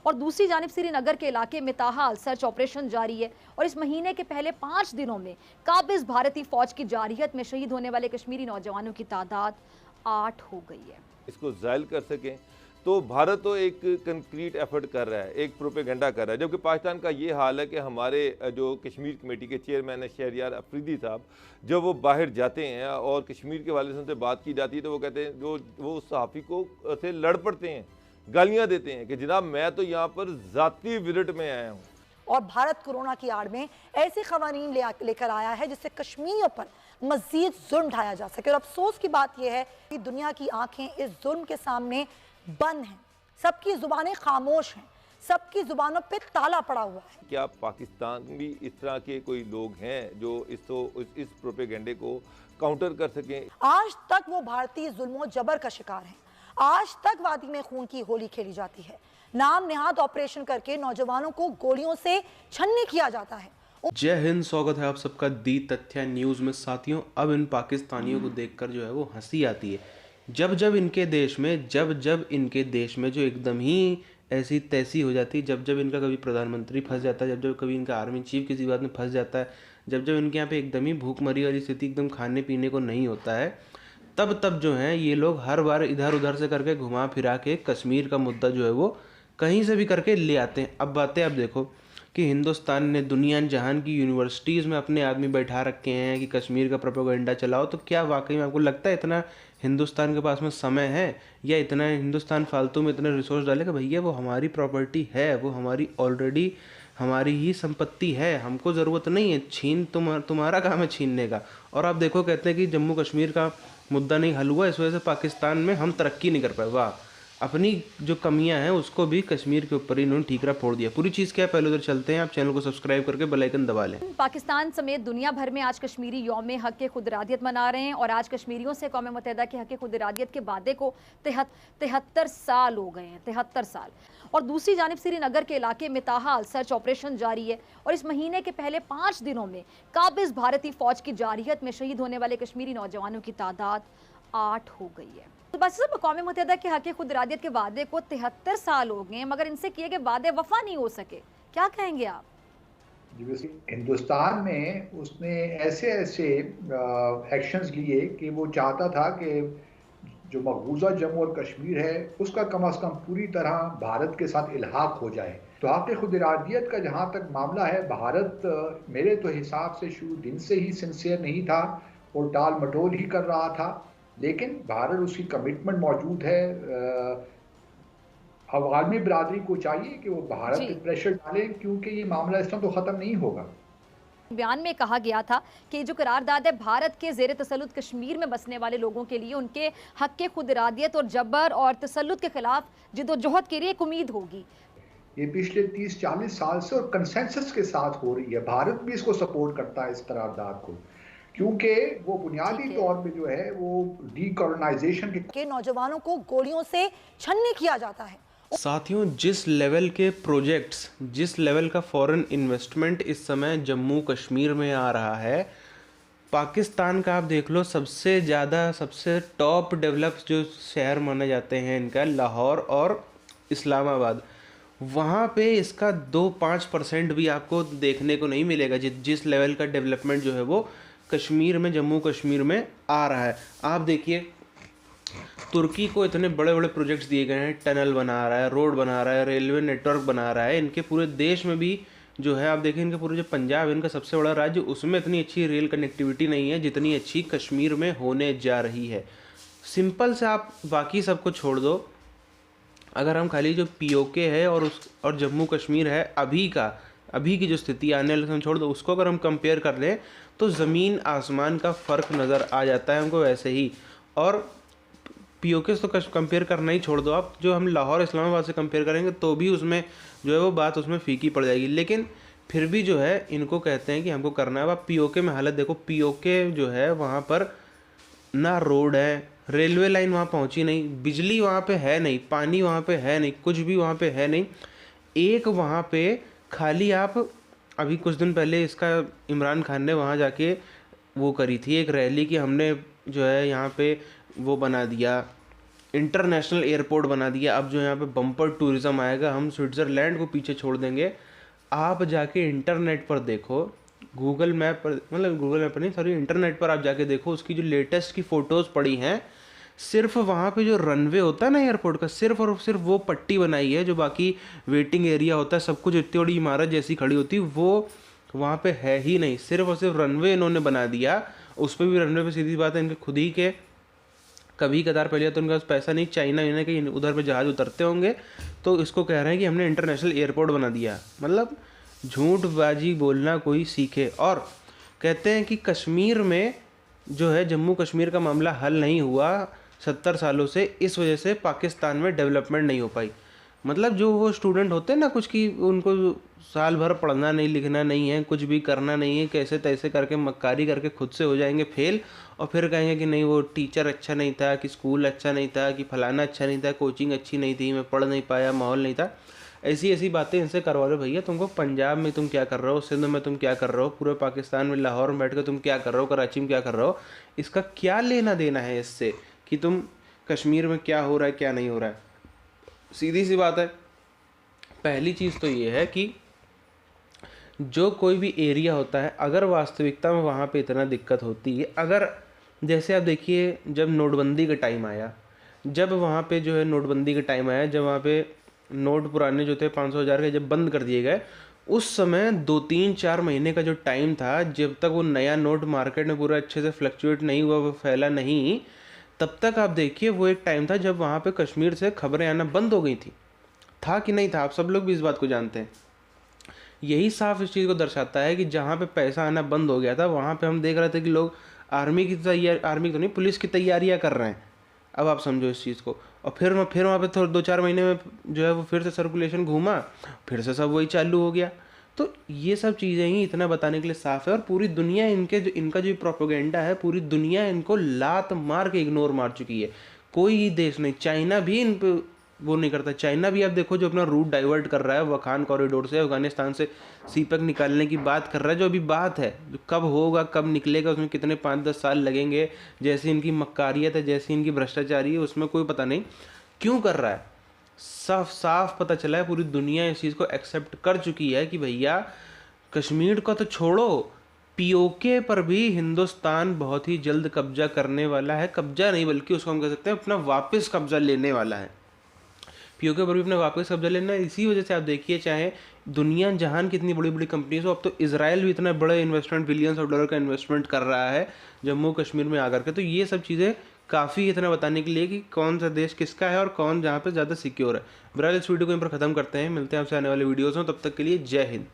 और दूसरी जानिब श्रीनगर के इलाके में ताहाल सर्च ऑपरेशन जारी है और इस महीने के पहले 5 दिनों में काबिज भारतीय फौज की जारहियत में शहीद होने वाले कश्मीरी नौजवानों की तादाद 8 हो गई है। इसको ज़ायल कर सकें तो भारत तो एक कंक्रीट एफर्ट कर रहा है, एक प्रोपेगेंडा कर रहा है, जबकि पाकिस्तान का ये हाल है कि हमारे जो कश्मीर कमेटी के चेयरमैन है शहरयार अफरीदी साहब, जब वो बाहर जाते हैं और कश्मीर के वाले से उनसे बात की जाती है तो वो कहते हैं, जो वो उस सहाफ़ी को से लड़ पड़ते हैं, गालियाँ देते हैं कि जनाब मैं तो यहाँ पर ज़ाती विजिट में आया हूँ। और भारत कोरोना की आड़ में ऐसे कवानीन लेकर आया है जिससे कश्मीरियों पर मजीद जुल्म ढाया जा सके। और अफसोस की बात यह है कि दुनिया की आंखें इस जुल्म के सामने बंद हैं, सबकी जुबानें खामोश हैं, सबकी जुबानों पे ताला पड़ा हुआ है। क्या पाकिस्तान भी इस तरह के कोई लोग हैं जो इस प्रोपेगेंडे को काउंटर कर सकें? आज तक वो भारतीय जुल्मों जबर का शिकार हैं। आज तक वादी में खून की होली खेली जाती है। नाम नेहाद ऑपरेशन करके नौजवानों को गोलियों से छन्नी किया जाता है। जय हिंद, स्वागत है आप सबका दी तथ्य न्यूज़ में। साथियों, अब इन पाकिस्तानियों को देखकर जो है वो हंसी आती है। जब जब इनके देश में जो एकदम ही ऐसी तैसी हो जाती है, जब इनका कभी प्रधानमंत्री फंस जाता है, जब कभी इनका आर्मी चीफ किसी बात में फंस जाता है, जब इनके यहाँ पे एकदम ही भूखमरी वाली स्थिति, एकदम खाने पीने को नहीं होता है, तब जो है ये लोग हर बार इधर उधर से करके घुमा फिरा के कश्मीर का मुद्दा जो है वो कहीं से भी करके ले आते हैं। अब बातें आप देखो कि हिंदुस्तान ने दुनिया जहान की यूनिवर्सिटीज़ में अपने आदमी बैठा रखे हैं कि कश्मीर का प्रोपेगेंडा चलाओ। तो क्या वाकई में आपको लगता है इतना हिंदुस्तान के पास में समय है, या इतना हिंदुस्तान फालतू में इतने रिसोर्स डालेगा? भैया वो हमारी प्रॉपर्टी है, वो हमारी ऑलरेडी हमारी ही संपत्ति है, हमको ज़रूरत नहीं है तुम्हारा काम है छीनने का। और आप देखो, कहते हैं कि जम्मू कश्मीर का मुद्दा नहीं हल हुआ, इस वजह से पाकिस्तान में हम तरक्की नहीं कर पाए। वाह, अपनी जो कमियां हैं उसको भी कश्मीर के ऊपर इन्होंने ठीकरा फोड़ दिया। पूरी चीज़ क्या है, पहले उधर चलते हैं। आप चैनल को सब्सक्राइब करके बेल आइकन दबा लें। पाकिस्तान समेत दुनिया भर में आज कश्मीरी यौम हक खुद इरादियत मना रहे हैं और आज कश्मीरियों से कौम मुत्तहिदा के हक खुद इरादियत के वादे को 73 साल हो गए हैं, 73 साल। और दूसरी जानिब श्रीनगर के इलाके में ताहाल सर्च ऑपरेशन जारी है और इस महीने के पहले 5 दिनों में काबिज भारतीय फौज की जारहियत में शहीद होने वाले कश्मीरी नौजवानों की तादाद 8 हो गई है। तो बस कौम मुत्तहिदा के हक खुद इरादियत के वादे को 73 साल हो गए, मगर इनसे किए गए वादे वफा नहीं हो सके। क्या कहेंगे आप? हिंदुस्तान में उसने ऐसे एक्शंस लिए कि वो चाहता था कि जो मकबूजा जम्मू और कश्मीर है उसका कम से कम पूरी तरह भारत के साथ इल्हाक हो जाए। तो हक खुद इरादियत का जहाँ तक मामला है, भारत मेरे तो हिसाब से शुरू दिन से ही सिंसियर नहीं था और टाल मटोल ही कर रहा था, लेकिन भारत उसकी कमिटमेंट मौजूद है। अवामी बिरादरी को चाहिए कि वो भारत पे प्रेशर डाले, क्योंकि ये मामला इस तरह तो ख़त्म नहीं होगा। बयान में कहा गया था कि जो करारदाद है भारत के ज़ेर तसल्लुत कश्मीर में बसने वाले लोगों के लिए उनके हक खुद इरादियत और जबर और तसल्लुत के खिलाफ जिद्दोजहद के लिए एक उम्मीद होगी। ये पिछले 30-40 साल से और कंसेंसस के साथ हो रही है। भारत भी इसको सपोर्ट करता है, इस करारदाद को, क्योंकि वो बुनियादी तौर पे जो है वो डीकोलोनाइजेशन के नौजवानों को गोलियों से छन्नी किया जाता है। साथियों, जिस लेवल के प्रोजेक्ट्स, जिस लेवल का फॉरेन इन्वेस्टमेंट इस समय जम्मू कश्मीर में आ रहा है, पाकिस्तान का आप देख लो, सबसे ज़्यादा सबसे टॉप डेवलप जो शहर माने जाते हैं इनका लाहौर और इस्लामाबाद, वहाँ पे इसका 2-5% भी आपको देखने को नहीं मिलेगा। जिस लेवल का डेवलपमेंट जो है वो कश्मीर में, जम्मू कश्मीर में आ रहा है। आप देखिए, तुर्की को इतने बड़े बड़े प्रोजेक्ट्स दिए गए हैं, टनल बना रहा है, रोड बना रहा है, रेलवे नेटवर्क बना रहा है। इनके पूरे देश में भी जो है, आप देखिए, इनके पूरे जो पंजाब इनका सबसे बड़ा राज्य, उसमें इतनी अच्छी रेल कनेक्टिविटी नहीं है जितनी अच्छी कश्मीर में होने जा रही है। सिंपल से आप बाकी सबको छोड़ दो, अगर हम खाली जो पीओके है और जम्मू कश्मीर है अभी की जो स्थिति आने वाले समय छोड़ दो, उसको अगर हम कंपेयर कर लें तो ज़मीन आसमान का फ़र्क नज़र आ जाता है हमको वैसे ही। और पीओके से तो कंपेयर करना ही छोड़ दो आप, जो हम लाहौर इस्लामाबाद से कंपेयर करेंगे तो भी उसमें जो है वो बात उसमें फीकी पड़ जाएगी। लेकिन फिर भी जो है इनको कहते हैं कि हमको करना है। अब आप पीओके में हालत देखो, पीओके जो है वहाँ पर ना रोड है, रेलवे लाइन वहाँ पहुँची नहीं, बिजली वहाँ पे है नहीं, पानी वहाँ पे है नहीं, कुछ भी वहाँ पे है नहीं। एक वहाँ पे खाली आप अभी कुछ दिन पहले इसका इमरान खान ने वहाँ जाके वो करी थी एक रैली कि हमने जो है यहाँ पे वो बना दिया, इंटरनेशनल एयरपोर्ट बना दिया, अब जो यहाँ पे बम्पर टूरिज़्म आएगा, हम स्विट्ज़रलैंड को पीछे छोड़ देंगे। आप जाके इंटरनेट पर देखो, गूगल मैप पर, मतलब गूगल मैप पर नहीं सॉरी, इंटरनेट पर आप जाके देखो, उसकी जो लेटेस्ट की फ़ोटोज़ पड़ी हैं, सिर्फ वहाँ पे जो रनवे होता है ना एयरपोर्ट का, सिर्फ और सिर्फ वो पट्टी बनाई है, जो बाकी वेटिंग एरिया होता है, सब कुछ इतनी बड़ी इमारत जैसी खड़ी होती है, वो वहाँ पे है ही नहीं। सिर्फ और सिर्फ रनवे इन्होंने बना दिया, उस पर भी रनवे पे सीधी बात है इनके खुद ही के कभी कदार पहले तो उनके पास पैसा नहीं, चाइना इन्हें के उधर पे जहाज़ उतरते होंगे, तो इसको कह रहे हैं कि हमने इंटरनेशनल एयरपोर्ट बना दिया। मतलब झूठबाजी बोलना कोई सीखे। और कहते हैं कि कश्मीर में जो है, जम्मू कश्मीर का मामला हल नहीं हुआ 70 सालों से, इस वजह से पाकिस्तान में डेवलपमेंट नहीं हो पाई। मतलब जो वो स्टूडेंट होते हैं ना कुछ, कि उनको साल भर पढ़ना नहीं लिखना नहीं है, कुछ भी करना नहीं है, कैसे तैसे करके मक्कारी करके खुद से हो जाएंगे फेल, और फिर कहेंगे कि नहीं वो टीचर अच्छा नहीं था, कि स्कूल अच्छा नहीं था, कि फलाना अच्छा नहीं था, कोचिंग अच्छी नहीं थी, मैं पढ़ नहीं पाया, माहौल नहीं था। ऐसी ऐसी बातें इनसे करवा लो भैया। तुमको पंजाब में तुम क्या कर रहे हो, सिंध में तुम क्या कर रहे हो, पूरे पाकिस्तान में लाहौर में बैठ कर तुम क्या कर रहे हो, कराची में क्या कर रहे हो, इसका क्या लेना देना है इससे कि तुम कश्मीर में क्या हो रहा है क्या नहीं हो रहा है। सीधी सी बात है। पहली चीज़ तो ये है कि जो कोई भी एरिया होता है, अगर वास्तविकता में वहाँ पे इतना दिक्कत होती है, अगर जैसे आप देखिए जब नोटबंदी का टाइम आया, जब वहाँ पे जो है नोटबंदी का टाइम आया, जब वहाँ पे नोट पुराने जो थे 500,000 के जब बंद कर दिए गए, उस समय 2-3-4 महीने का जो टाइम था, जब तक वो नया नोट मार्केट में पूरा अच्छे से फ्लक्चुएट नहीं हुआ, वो फैला नहीं, तब तक आप देखिए वो एक टाइम था जब वहाँ पे कश्मीर से खबरें आना बंद हो गई थी। था कि नहीं था, आप सब लोग भी इस बात को जानते हैं। यही साफ इस चीज़ को दर्शाता है कि जहाँ पे पैसा आना बंद हो गया था, वहाँ पे हम देख रहे थे कि लोग आर्मी तो नहीं, पुलिस की तैयारियाँ कर रहे हैं। अब आप समझो इस चीज़ को। और फिर वहाँ पे थोड़ा 2-4 महीने में जो है वो फिर से सर्कुलेशन घूमा, फिर से सब वही चालू हो गया। तो ये सब चीज़ें ही इतना बताने के लिए साफ है। और पूरी दुनिया इनका जो प्रोपेगेंडा है, पूरी दुनिया इनको लात मार के इग्नोर मार चुकी है। कोई देश नहीं, चाइना भी इन पे वो नहीं करता। चाइना भी आप देखो जो अपना रूट डाइवर्ट कर रहा है वखान कॉरिडोर से, अफगानिस्तान से सीपक निकालने की बात कर रहा है, जो अभी बात है, जो कब होगा कब निकलेगा, उसमें कितने 5-10 साल लगेंगे, जैसी इनकी मक्कारियत है, जैसी इनकी भ्रष्टाचारी है, उसमें कोई पता नहीं क्यों कर रहा है। साफ साफ पता चला है, पूरी दुनिया इस चीज़ को एक्सेप्ट कर चुकी है कि भैया कश्मीर का तो छोड़ो, पीओके पर भी हिंदुस्तान बहुत ही जल्द कब्जा करने वाला है। कब्जा नहीं बल्कि उसको हम कह सकते हैं अपना वापस कब्जा लेने वाला है। पीओके पर भी अपने वापस कब्जा लेना है। इसी वजह से आप देखिए, चाहे दुनिया जहान की इतनी बड़ी बड़ी कंपनीज हो, अब तो इजराइल भी इतना बड़ा इन्वेस्टमेंट, बिलियंस ऑफ डॉलर का इन्वेस्टमेंट कर रहा है जम्मू कश्मीर में आकर के। तो ये सब चीज़ें काफ़ी इतना बताने के लिए कि कौन सा देश किसका है और कौन जहाँ पे ज़्यादा सिक्योर है। बहरहाल इस वीडियो को यहाँ पर ख़त्म करते हैं, मिलते हैं आपसे आने वाले वीडियोज़ में, तब तक के लिए जय हिंद।